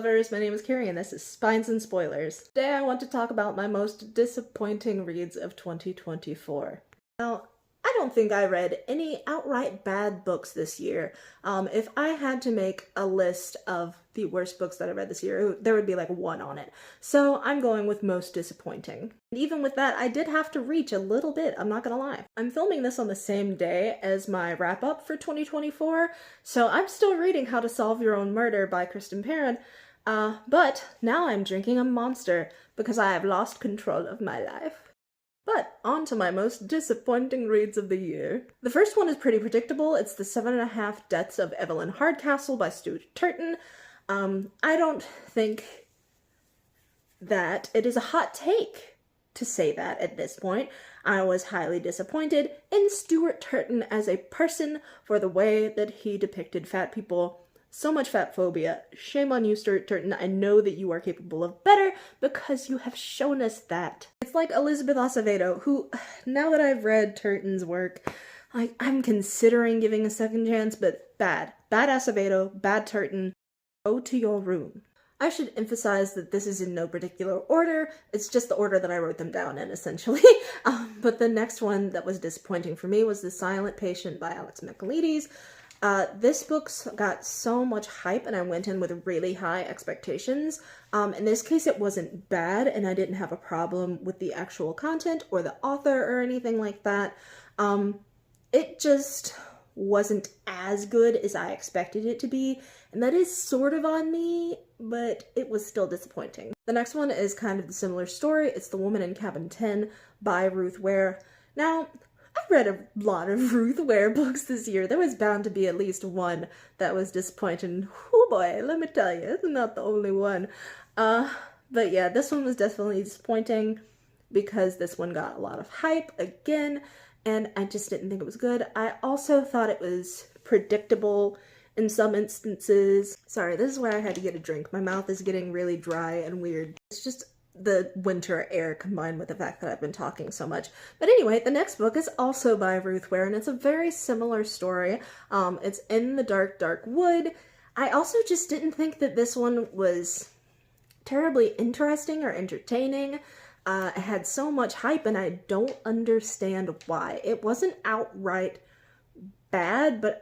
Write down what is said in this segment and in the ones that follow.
lovers, my name is Carrie and this is Spines and Spoilers. Today I want to talk about my most disappointing reads of 2024. Now, I don't think I read any outright bad books this year. If I had to make a list of the worst books that I read this year, there would be like one on it. So I'm going with most disappointing. And even with that, I did have to reach a little bit, I'm not gonna lie. I'm filming this on the same day as my wrap-up for 2024, so I'm still reading How to Solve Your Own Murder by Kristen Perrin, but now I'm drinking a Monster because I have lost control of my life. But on to my most disappointing reads of the year. The first one is pretty predictable. It's The 7.5 Deaths of Evelyn Hardcastle by Stuart Turton. I don't think that it is a hot take to say that at this point. I was highly disappointed in Stuart Turton as a person for the way that he depicted fat people. So much fat phobia. Shame on you, Stuart Turton. I know that you are capable of better because you have shown us that. It's like Elizabeth Acevedo, who, now that I've read Turton's work, I'm considering giving a second chance, but bad. Bad Acevedo, bad Turton. Go to your room. I should emphasize that this is in no particular order. It's just the order that I wrote them down in, essentially. But the next one that was disappointing for me was The Silent Patient by Alex Michaelides. This book's got so much hype and I went in with really high expectations. In this case it wasn't bad and I didn't have a problem with the actual content or the author or anything like that. It just wasn't as good as I expected it to be, and that is sort of on me, but it was still disappointing. The next one is kind of the similar story. It's The Woman in Cabin 10 by Ruth Ware. Now, I read a lot of Ruth Ware books this year. There was bound to be at least one that was disappointing. Oh boy, let me tell you, it's not the only one. But yeah, this one was definitely disappointing because this one got a lot of hype again, and I just didn't think it was good. I also thought it was predictable in some instances. Sorry, this is where I had to get a drink. My mouth is getting really dry and weird. It's just the winter air combined with the fact that I've been talking so much. But anyway, the next book is also by Ruth Ware and it's a very similar story. It's In the Dark, Dark Wood. I also just didn't think that this one was terribly interesting or entertaining. It had so much hype and I don't understand why. It wasn't outright bad, but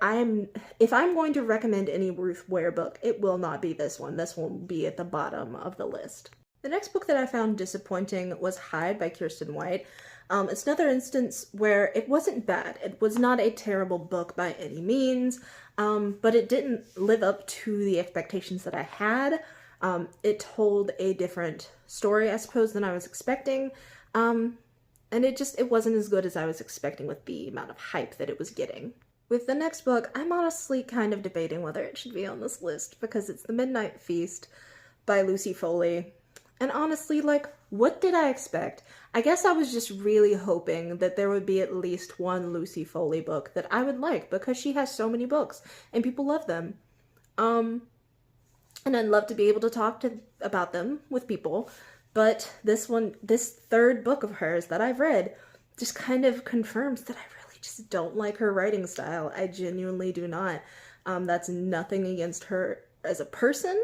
if I'm going to recommend any Ruth Ware book, it will not be this one. This one will be at the bottom of the list. The next book that I found disappointing was Hide by Kiersten White. It's another instance where it wasn't bad. It was not a terrible book by any means, but it didn't live up to the expectations that I had. It told a different story, I suppose, than I was expecting, and it wasn't as good as I was expecting with the amount of hype that it was getting. With the next book, I'm honestly kind of debating whether it should be on this list because it's The Midnight Feast by Lucy Foley. And honestly, like, what did I expect? I guess I was just really hoping that there would be at least one Lucy Foley book that I would like because she has so many books and people love them. And I'd love to be able to talk about them with people. But this third book of hers that I've read just kind of confirms that I really just don't like her writing style. I genuinely do not. That's nothing against her as a person.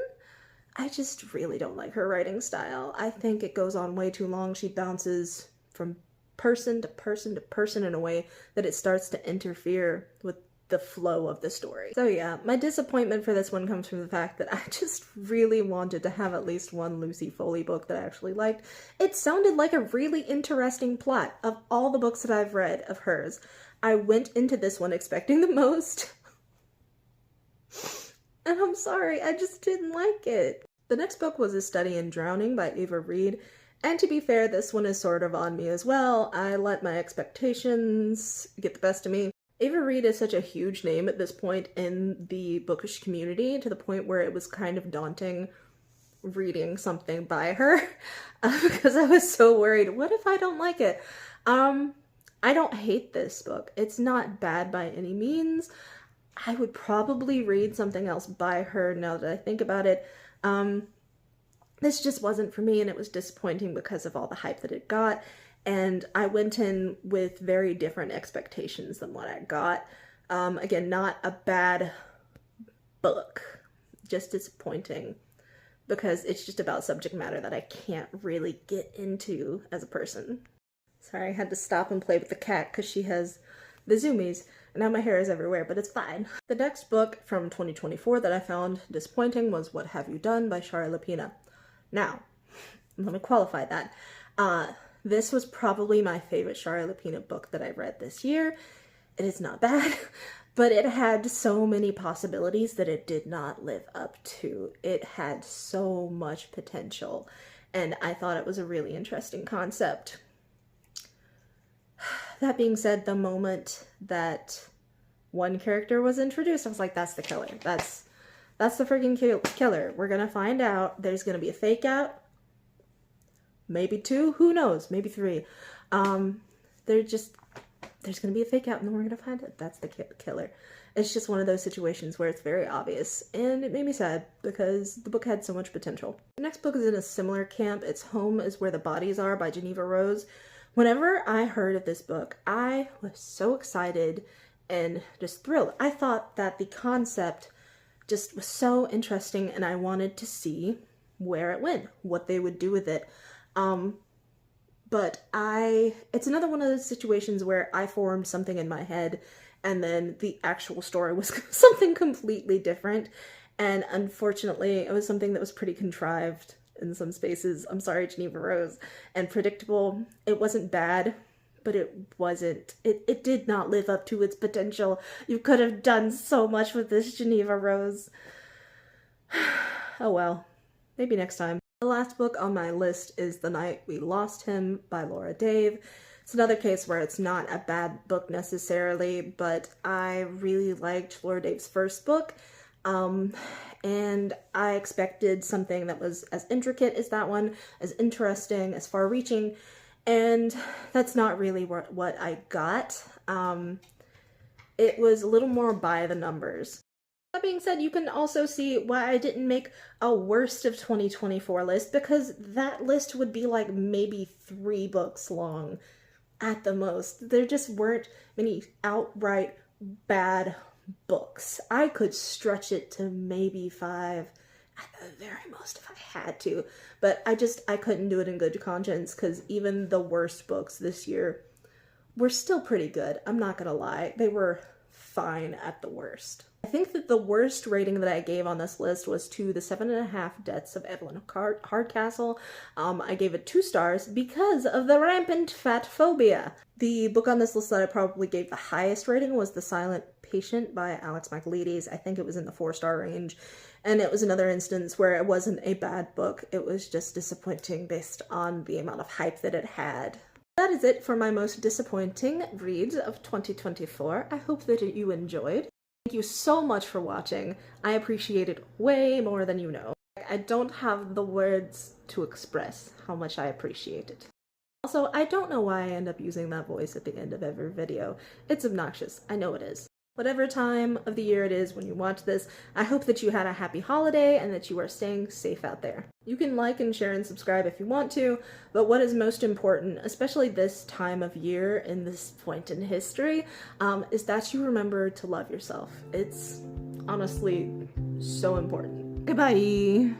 I just really don't like her writing style. I think it goes on way too long. She bounces from person to person to person in a way that it starts to interfere with the flow of the story. So yeah, my disappointment for this one comes from the fact that I just really wanted to have at least one Lucy Foley book that I actually liked. It sounded like a really interesting plot. Of all the books that I've read of hers, I went into this one expecting the most. And I'm sorry, I just didn't like it. The next book was A Study in Drowning by Ava Reid, and to be fair, this one is sort of on me as well. I let my expectations get the best of me. Ava Reid is such a huge name at this point in the bookish community, to the point where it was kind of daunting reading something by her, because I was so worried, what if I don't like it? I don't hate this book. It's not bad by any means. I would probably read something else by her now that I think about it. This just wasn't for me and it was disappointing because of all the hype that it got. And I went in with very different expectations than what I got. Again, not a bad book, just disappointing. because it's just about subject matter that I can't really get into as a person. Sorry, I had to stop and play with the cat because she has the zoomies, and now my hair is everywhere, but it's fine. The next book from 2024 that I found disappointing was What Have You Done by Shari Lapina. Now, let me qualify that. This was probably my favorite Shari Lapina book that I read this year. It is not bad, but it had so many possibilities that it did not live up to. It had so much potential, and I thought it was a really interesting concept. That being said, the moment that one character was introduced, I was like, that's the killer. That's the freaking killer. We're gonna find out. There's gonna be a fake out. Maybe 2, who knows? Maybe 3. There's gonna be a fake out and then we're gonna find it. That's the killer. It's just one of those situations where it's very obvious, and it made me sad because the book had so much potential. The next book is in a similar camp. It's Home is Where the Bodies Are by Geneva Rose. Whenever I heard of this book, I was so excited and just thrilled. I thought that the concept just was so interesting and I wanted to see where it went, what they would do with it. But it's another one of those situations where I formed something in my head and then the actual story was something completely different. And unfortunately, it was something that was pretty contrived in some spaces. I'm sorry, Geneva Rose, and predictable. It wasn't bad, but it did not live up to its potential. You could have done so much with this, Geneva Rose. Oh well, maybe next time. The last book on my list is The Night We Lost Him by Laura Dave. It's another case where it's not a bad book necessarily, but I really liked Laura Dave's first book. And I expected something that was as intricate as that one, as interesting, as far-reaching, and that's not really what I got. It was a little more by the numbers. That being said, you can also see why I didn't make a worst of 2024 list, because that list would be like maybe 3 books long at the most. There just weren't many outright bad books. I could stretch it to maybe 5 at the very most if I had to, but I couldn't do it in good conscience, because even the worst books this year were still pretty good. I'm not gonna lie, they were fine at the worst. I think that the worst rating that I gave on this list was to The 7.5 Deaths of Evelyn Hardcastle. I gave it 2 stars because of the rampant fat phobia. The book on this list that I probably gave the highest rating was The Silent Patient by Alex Michaelides. I think it was in the 4-star range, and it was another instance where it wasn't a bad book. It was just disappointing based on the amount of hype that it had. That is it for my most disappointing reads of 2024. I hope that you enjoyed. Thank you so much for watching. I appreciate it way more than you know. I don't have the words to express how much I appreciate it. Also, I don't know why I end up using that voice at the end of every video. It's obnoxious. I know it is. Whatever time of the year it is when you watch this, I hope that you had a happy holiday and that you are staying safe out there. You can like and share and subscribe if you want to, but what is most important, especially this time of year in this point in history, is that you remember to love yourself. It's honestly so important. Goodbye!